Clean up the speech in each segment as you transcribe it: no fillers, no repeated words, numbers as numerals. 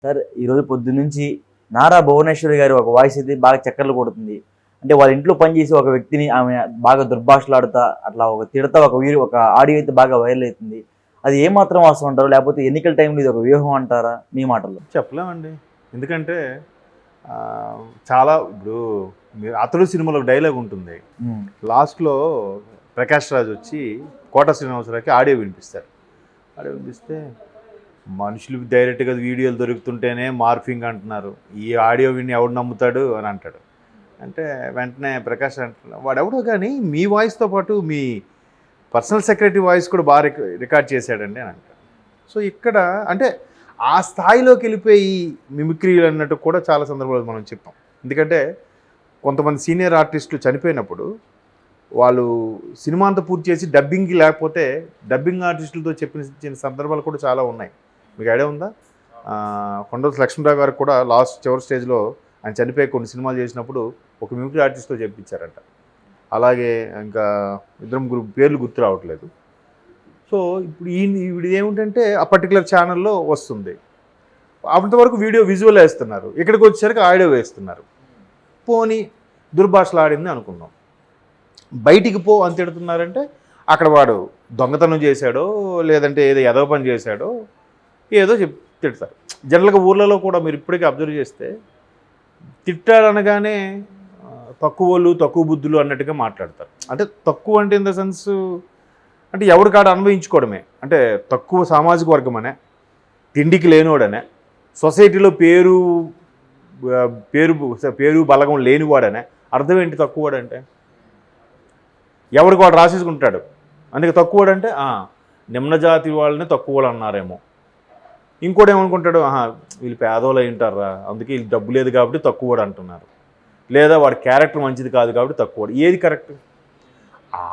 Sir ఈరోజు పొద్దున్నుంచి నారా భువనేశ్వరి గారి ఒక వాయిస్ అయితే బాగా చక్కర్లు కొడుతుంది. అంటే వాళ్ళ ఇంట్లో పనిచేసే ఒక వ్యక్తిని ఆమె బాగా దుర్భాషలాడుతా అట్లా ఒక తిడతా ఒక ఆడియో అయితే బాగా వైరల్ అవుతుంది. అది ఏమాత్రం వాస్తవం అంటారు? లేకపోతే ఎన్నికల టైంలో ఇది ఒక వ్యూహం అంటారా మీ మాటల్లో? చెప్పలేమండి. ఎందుకంటే చాలా ఇప్పుడు మీరు 'అతడు' సినిమాలో ఒక డైలాగ్ ఉంటుంది. లాస్ట్లో ప్రకాష్ రాజ్ వచ్చి కోట శ్రీనివాసరావుకి ఆడియో వినిపిస్తారు. ఆడియో వినిపిస్తే మనుషులు డైరెక్ట్గా వీడియోలు దొరుకుతుంటేనే మార్ఫింగ్ అంటున్నారు, ఈ ఆడియో విని ఎవడు నమ్ముతాడు అని అంటాడు. అంటే వెంటనే ప్రకాష్ అంటున్నాడు, వాడెవడో కానీ మీ వాయిస్తో పాటు మీ పర్సనల్ సెక్రటరీ వాయిస్ కూడా బాగా రికార్డ్ చేశాడండి అని అంటాడు. సో ఇక్కడ అంటే ఆ స్థాయిలోకి వెళ్ళిపోయి మిమిక్రీలు అన్నట్టు కూడా చాలా సందర్భాలు మనం చెప్పాం. ఎందుకంటే కొంతమంది సీనియర్ ఆర్టిస్టులు చనిపోయినప్పుడు వాళ్ళు సినిమా అంతా పూర్తి చేసి డబ్బింగ్కి లేకపోతే డబ్బింగ్ ఆర్టిస్టులతో చెప్పిన సందర్భాలు కూడా చాలా ఉన్నాయి. మీకు ఐడియా ఉందా? కొండవలసి లక్ష్మణరావు గారు కూడా చివరి స్టేజ్లో ఆయన చనిపోయి కొన్ని సినిమాలు చేసినప్పుడు ఒక మిమిక్రీ ఆర్టిస్ట్తో చెప్పించారంట. అలాగే ఇంకా ఇద్దరు ముగ్గురు పేర్లు గుర్తు రావట్లేదు. సో ఇప్పుడు ఇది ఏమిటంటే ఆ పర్టికులర్ ఛానల్లో వస్తుంది. అంతవరకు వీడియో విజువల్ వేస్తున్నారు, ఇక్కడికి వచ్చేసరికి ఆడియో వేస్తున్నారు. పోనీ దుర్భాషలు ఆడింది అనుకుందాం, బయటికి పో అని తిడుతున్నారంటే అక్కడ వాడు దొంగతనం చేశాడో లేదంటే ఏదో ఎదవ పని చేశాడో ఏదో తిడతారు. జనరల్గా ఊర్లలో కూడా మీరు ఇప్పటికీ అబ్జర్వ్ చేస్తే తిట్టాడనగానే తక్కువలు తక్కువ బుద్ధులు అన్నట్టుగా మాట్లాడతారు. అంటే తక్కువ అంటే ఇన్ ద సెన్స్ అంటే ఎవరికాడ అనుభవించుకోవడమే. అంటే తక్కువ సామాజిక వర్గం అనే, తిండికి లేనివాడనే, సొసైటీలో పేరు బలగం లేనివాడనే. అర్థం ఏంటి తక్కువవాడంటే? ఎవరికి వాడు రాసేసుకుంటాడు. అందుకే తక్కువవాడంటే నిమ్న జాతి వాళ్ళని తక్కువ వాళ్ళు అన్నారేమో. ఇంకోటి ఏమనుకుంటాడు, వీళ్ళు పేదోళ్ళు అయి ఉంటారా, అందుకే వీళ్ళు డబ్బు లేదు కాబట్టి తక్కువవాడు అంటున్నారు, లేదా వాడి క్యారెక్టర్ మంచిది కాదు కాబట్టి తక్కువవాడు. ఏది కరెక్ట్?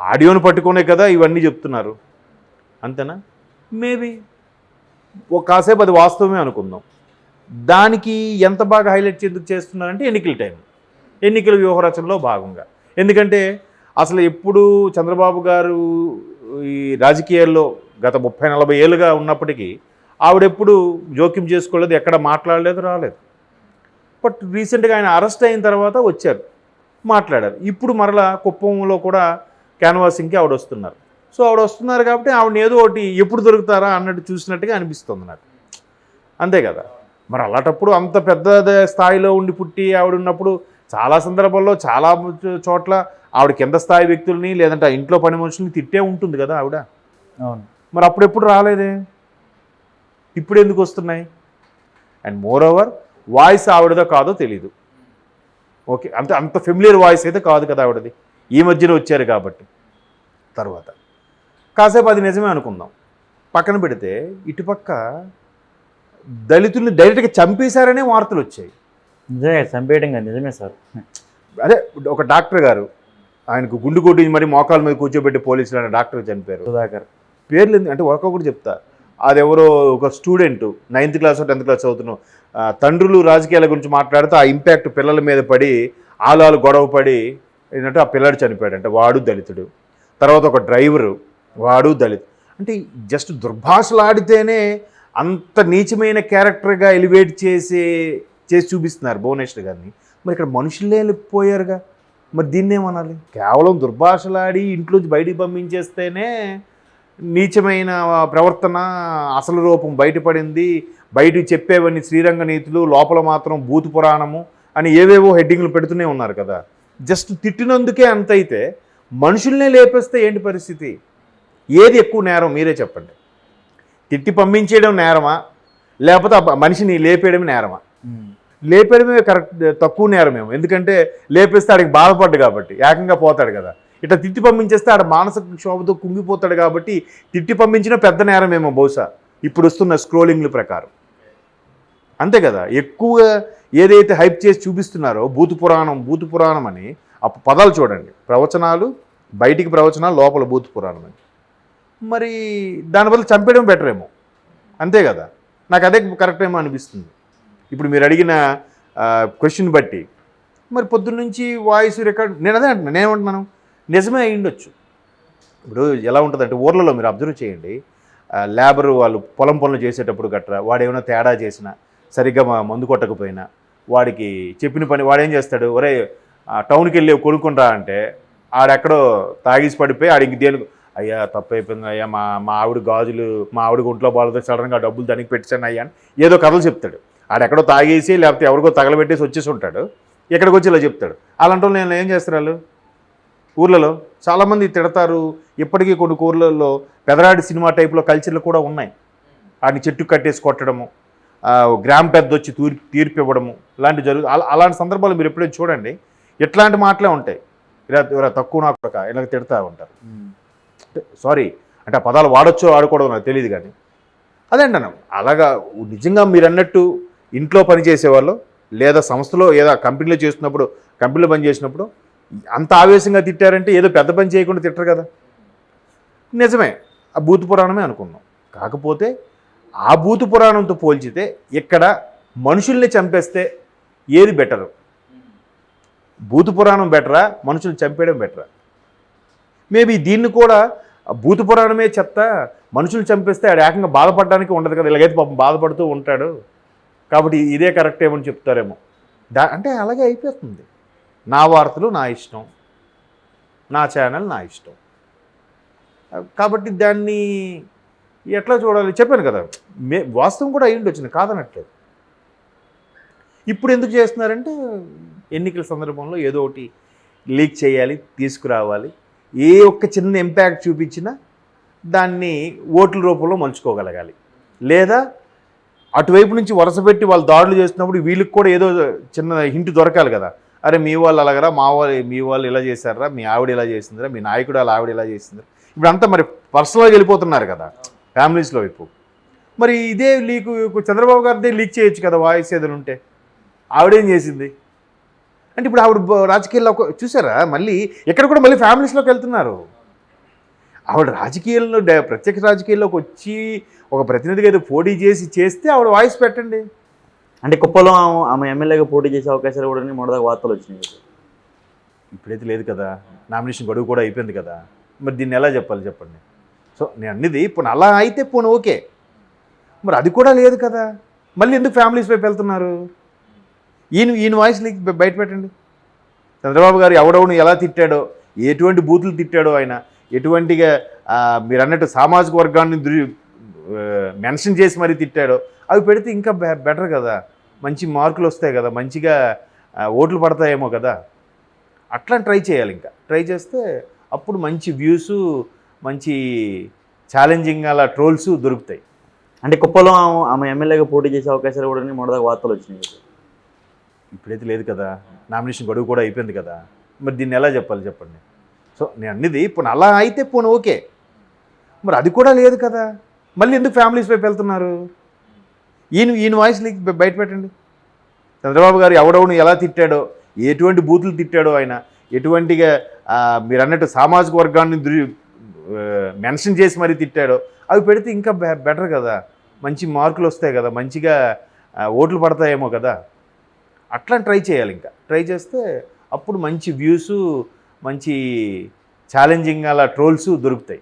ఆడియోని పట్టుకునే కదా ఇవన్నీ చెప్తున్నారు, అంతేనా? మేబీ కాసేపు అది వాస్తవమే అనుకుందాం. దానికి ఎంత బాగా హైలైట్ ఎందుకు చేస్తున్నారంటే ఎన్నికల టైం, ఎన్నికల వ్యూహరచనలో భాగంగా. ఎందుకంటే అసలు ఎప్పుడు చంద్రబాబు గారు ఈ రాజకీయాల్లో గత 30-40 ఏళ్ళుగా ఉన్నప్పటికీ ఆవిడెప్పుడు జోక్యం చేసుకోలేదు, ఎక్కడ మాట్లాడలేదు, రాలేదు. బట్ రీసెంట్గా ఆయన అరెస్ట్ అయిన తర్వాత వచ్చారు, మాట్లాడారు. ఇప్పుడు మరలా కుప్పంలో కూడా క్యాన్వాసింగ్కి ఆవిడ వస్తున్నారు. సో ఆవిడ వస్తున్నారు కాబట్టి ఆవిడని ఏదో ఒకటి ఎప్పుడు దొరుకుతారా అన్నట్టు చూసినట్టుగా అనిపిస్తుంది నాకు, అంతే కదా? మరి అలాంటప్పుడు అంత పెద్ద స్థాయిలో ఉండి పుట్టి ఆవిడ ఉన్నప్పుడు చాలా సందర్భాల్లో చాలా చోట్ల ఆవిడ కింద స్థాయి వ్యక్తుల్ని లేదంటే ఇంట్లో పని మనుషుల్ని తిట్టే ఉంటుంది కదా ఆవిడ. అవును. మరి అప్పుడెప్పుడు రాలేదే, ఇప్పుడు ఎందుకు వస్తున్నాయి? అండ్ మోర్ ఓవర్ వాయిస్ ఆవిడదో కాదో తెలీదు. ఓకే, అంత ఫెమిలియర్ వాయిస్ అయితే కాదు కదా ఆవిడది, ఈ మధ్యన వచ్చారు కాబట్టి. తర్వాత కాసేపు అది నిజమే అనుకుందాం, పక్కన పెడితే ఇటుపక్క దళితుల్ని డైరెక్ట్గా చంపేశారనే వార్తలు వచ్చాయి. నిజమే, చంపేయడం కాదు, నిజమే సార్. అదే ఒక డాక్టర్ గారు ఆయనకు గుండు కొట్టి మరి మోకాల మీద కూర్చోబెట్టి పోలీసులు అనే డాక్టర్ చనిపోయారు. సుధాకర్ పేర్లు అంటే ఒక్కొక్కటి చెప్తా. అది ఎవరో ఒక student 9th class 10th class చదువుతున్నాం, తండ్రులు రాజకీయాల గురించి మాట్లాడితే ఆ ఇంపాక్ట్ పిల్లల మీద పడి ఆలాలు గొడవ పడి ఏంటంటే ఆ పిల్లాడు చనిపోయాడు. అంటే వాడు దళితుడు. తర్వాత ఒక డ్రైవరు, వాడు దళిత్. అంటే జస్ట్ దుర్భాషలాడితేనే అంత నీచమైన క్యారెక్టర్గా ఎలివేట్ చేసి చూపిస్తున్నారు భువనేశ్వర్ గారిని. మరి ఇక్కడ మనుషులే పోయారుగా, మరి దీన్నేమనాలి? కేవలం దుర్భాషలాడి ఇంట్లోంచి బయటికి పంపించేస్తేనే నీచమైన ప్రవర్తన అసలు రూపం బయటపడింది, బయటికి చెప్పేవన్నీ శ్రీరంగ నీతులు, లోపల మాత్రం భూత పురాణము అని ఏవేవో హెడ్డింగ్లు పెడుతూనే ఉన్నారు కదా. జస్ట్ తిట్టినందుకే అంత అయితే మనుషుల్నే లేపేస్తే ఏంటి పరిస్థితి? ఏది ఎక్కువ నేరం మీరే చెప్పండి? తిట్టి పంపించేయడం నేరమా, లేకపోతే మనిషిని లేపేయడమే నేరమా? లేపేయడమే కరెక్ట్, తక్కువ నేరమేమో. ఎందుకంటే లేపేస్తే ఆడికి బాధపడ్డు కాబట్టి ఏకంగా పోతాడు కదా. ఇట్లా తిట్టి పంపించేస్తే ఆడ మానసిక క్షోభతో కుంగిపోతాడు కాబట్టి తిట్టి పంపించిన పెద్ద నేరమేమో బహుశా ఇప్పుడు వస్తున్న స్క్రోలింగ్ల ప్రకారం, అంతే కదా. ఎక్కువ ఏదైతే హైప్ చేసి చూపిస్తున్నారో భూత పురాణం అని ఆ పదాలు చూడండి, ప్రవచనాలు బయటికి ప్రవచనాలు, లోపల భూత పురాణం అని. మరి దానివల్ల చంపేయడం బెటర్ ఏమో, అంతే కదా. నాకు అదే కరెక్ట్ ఏమో అనిపిస్తుంది. ఇప్పుడు మీరు అడిగిన క్వశ్చన్ బట్టి మరి పొద్దున్నుంచి వాయిస్ రికార్డ్, నేను అదే అంటున్నాను, నేనేమంటున్నాను, నిజమే అయి ఉండొచ్చు. ఇప్పుడు ఎలా ఉంటుందంటే ఊర్లలో మీరు అబ్జర్వ్ చేయండి, లేబర్ వాళ్ళు పొలం పనులు చేసేటప్పుడు గట్రా వాడు ఏమైనా తేడా చేసినా సరిగ్గా మందు కొట్టకపోయినా వాడికి చెప్పిన పని వాడు ఏం చేస్తాడు, ఒరే టౌన్కి వెళ్ళి కొనుక్కొని రా అంటే ఆడెక్కడో తాగేసి పడిపోయి ఆడికి దేని, అయ్యా తప్పు అయిపోయింది అయ్యా, మా ఆవిడ గాజులు మా ఆవిడ ఒంట్లో బాధతో సడన్గా డబ్బులు దానికి పెట్టాను అయ్యా అని ఏదో కథలు చెప్తాడు. ఆడెక్కడో తాగేసి లేకపోతే ఎవరికో తగలబెట్టేసి వచ్చేసి ఉంటాడు, ఇక్కడికి వచ్చి ఇలా చెప్తాడు. అలాంటి వాళ్ళు నేను ఏం చేస్తారు, వాళ్ళు ఊర్లలో చాలామంది తిడతారు. ఇప్పటికీ కొన్ని ఊర్లలో పెదరాడి సినిమా టైప్లో కల్చర్లు కూడా ఉన్నాయి. వాడిని చెట్టు కట్టేసి కొట్టడము, గ్రామ పెద్ద వచ్చి తీర్పు ఇవ్వడము ఇలాంటివి అలాంటి సందర్భాలు మీరు ఎప్పుడైనా చూడండి, ఇట్లాంటి మాటలే ఉంటాయి. ఇలా తక్కువ నాకు ఇలా తిడతా ఉంటారు. సారీ అంటే ఆ పదాలు వాడొచ్చో ఆడకూడదు నాకు తెలియదు, కానీ అదేంటి అన్న అలాగా నిజంగా మీరు అన్నట్టు ఇంట్లో పని చేసేవాళ్ళు లేదా సంస్థలో ఏదో కంపెనీలో చేస్తున్నప్పుడు కంపెనీలో పని చేసినప్పుడు అంత ఆవేశంగా తిట్టారంటే ఏదో పెద్ద పని చేయకుండా తిట్టరు కదా. నిజమే, ఆ భూత పురాణమే అనుకున్నాం. కాకపోతే ఆ భూత పురాణంతో పోల్చితే ఇక్కడ మనుషుల్ని చంపేస్తే ఏది బెటరు? భూత పురాణం బెటరా, మనుషుల్ని చంపేయడం బెటరా? మేబీ దీన్ని కూడా భూత పురాణమే చెత్త, మనుషులు చంపేస్తే ఆడు ఏకంగా బాధపడడానికి ఉండదు కదా, ఇలాగైతే పాపం బాధపడుతూ ఉంటాడు కాబట్టి ఇదే కరెక్ట్ ఏమని చెప్తారేమో. అంటే అలాగే అయిపోతుంది. నా వార్తలు నా ఇష్టం, నా ఛానల్ నా ఇష్టం. కాబట్టి దాన్ని ఎట్లా చూడాలి చెప్పాను కదా, వాస్తవం కూడా అయ్యి ఉండొచ్చింది కాదనట్లేదు. ఇప్పుడు ఎందుకు చేస్తున్నారంటే ఎన్నికల సందర్భంలో ఏదో ఒకటి లీక్ చేయాలి, తీసుకురావాలి, ఏ ఒక్క చిన్న ఇంపాక్ట్ చూపించినా దాన్ని ఓట్ల రూపంలో మలుచుకోగలగాలి. లేదా అటువైపు నుంచి వరుస పెట్టి వాళ్ళు దాడులు చేస్తున్నప్పుడు వీళ్ళకి కూడా ఏదో చిన్న హింట్ దొరకాలి కదా, అరే మీ వాళ్ళు అలాగరా, మీ వాళ్ళు ఇలా చేశారా, మీ ఆవిడ ఇలా చేసిందిరా, మీ నాయకుడు అలా ఆవిడ ఇలా చేసిందిరా. ఇప్పుడు అంతా మరి పర్సనల్గా వెళ్ళిపోతున్నారు కదా ఫ్యామిలీస్లో వైపు. మరి ఇదే లీక్ చంద్రబాబు గారిదే లీక్ చేయొచ్చు కదా, వాయిస్ ఏదైనా ఉంటే. ఆవిడేం చేసింది అంటే ఇప్పుడు ఆవిడ రాజకీయాల్లో చూసారా, మళ్ళీ ఇక్కడ కూడా మళ్ళీ ఫ్యామిలీస్లోకి వెళ్తున్నారు. ఆవిడ రాజకీయాల్లో ప్రత్యక్ష రాజకీయాల్లోకి వచ్చి ఒక ప్రతినిధిగా ఏదో పోటీ చేస్తే ఆవిడ వాయిస్ పెట్టండి. అంటే కుప్పలో ఆమె ఎమ్మెల్యేగా పోటీ చేసే అవకాశాలు కూడా మొదటి వార్తలు వచ్చినాయి. ఇప్పుడైతే లేదు కదా, నామినేషన్ గడువు కూడా అయిపోయింది కదా, మరి దీన్ని ఎలా చెప్పాలి చెప్పండి. సో నేను అన్నది ఇప్పుడు అలా అయితే పోను ఓకే, మరి అది కూడా లేదు కదా, మళ్ళీ ఎందుకు ఫ్యామిలీస్ వైపు వెళ్తున్నారు? ఈయన వాయిస్ లీక్ బయట పెట్టండి. చంద్రబాబు గారు ఎవడెవడు ఎలా తిట్టాడో, ఎటువంటి బూతులు తిట్టాడో, ఆయన ఎటువంటిగా మీరు అన్నట్టు సామాజిక వర్గాన్ని మెన్షన్ చేసి మరీ తిట్టాడో అవి పెడితే ఇంకా బెటర్ కదా, మంచి మార్కులు వస్తాయి కదా, మంచిగా ఓట్లు పడతాయేమో కదా. అట్లా ట్రై చేయాలి. ఇంకా ట్రై చేస్తే అప్పుడు మంచి వ్యూస్, మంచి ఛాలెంజింగ్ అలా ట్రోల్స్ దొరుకుతాయి. అంటే కుప్పలో ఆమె ఎమ్మెల్యేగా పోటీ చేసే అవకాశాలు కూడా మొదటి వార్తలు వచ్చినాయి. ఇప్పుడైతే లేదు కదా, నామినేషన్ గడువు కూడా అయిపోయింది కదా, మరి దీన్ని ఎలా చెప్పాలి చెప్పండి. సో నేను అన్నది ఇప్పుడు అలా అయితే పోను ఓకే, మరి అది కూడా లేదు కదా, మళ్ళీ ఎందుకు ఫ్యామిలీస్ వైపు వెళ్తున్నారు? ఈయన వాయిస్ లీక్ బయట పెట్టండి. చంద్రబాబు గారు ఎవడెవడు ఎలా తిట్టాడో, ఎటువంటి బూతులు తిట్టాడో, ఆయన ఎటువంటిగా మీరు అన్నట్టు సామాజిక వర్గాన్ని మెన్షన్ చేసి మరీ తిట్టాడో అవి పెడితే ఇంకా బెటర్ కదా, మంచి మార్కులు వస్తాయి కదా, మంచిగా ఓట్లు పడతాయేమో కదా. అట్లా ట్రై చేయాలి. ఇంకా ట్రై చేస్తే అప్పుడు మంచి వ్యూస్, మంచి ఛాలెంజింగ్ అలా ట్రోల్స్ దొరుకుతాయి.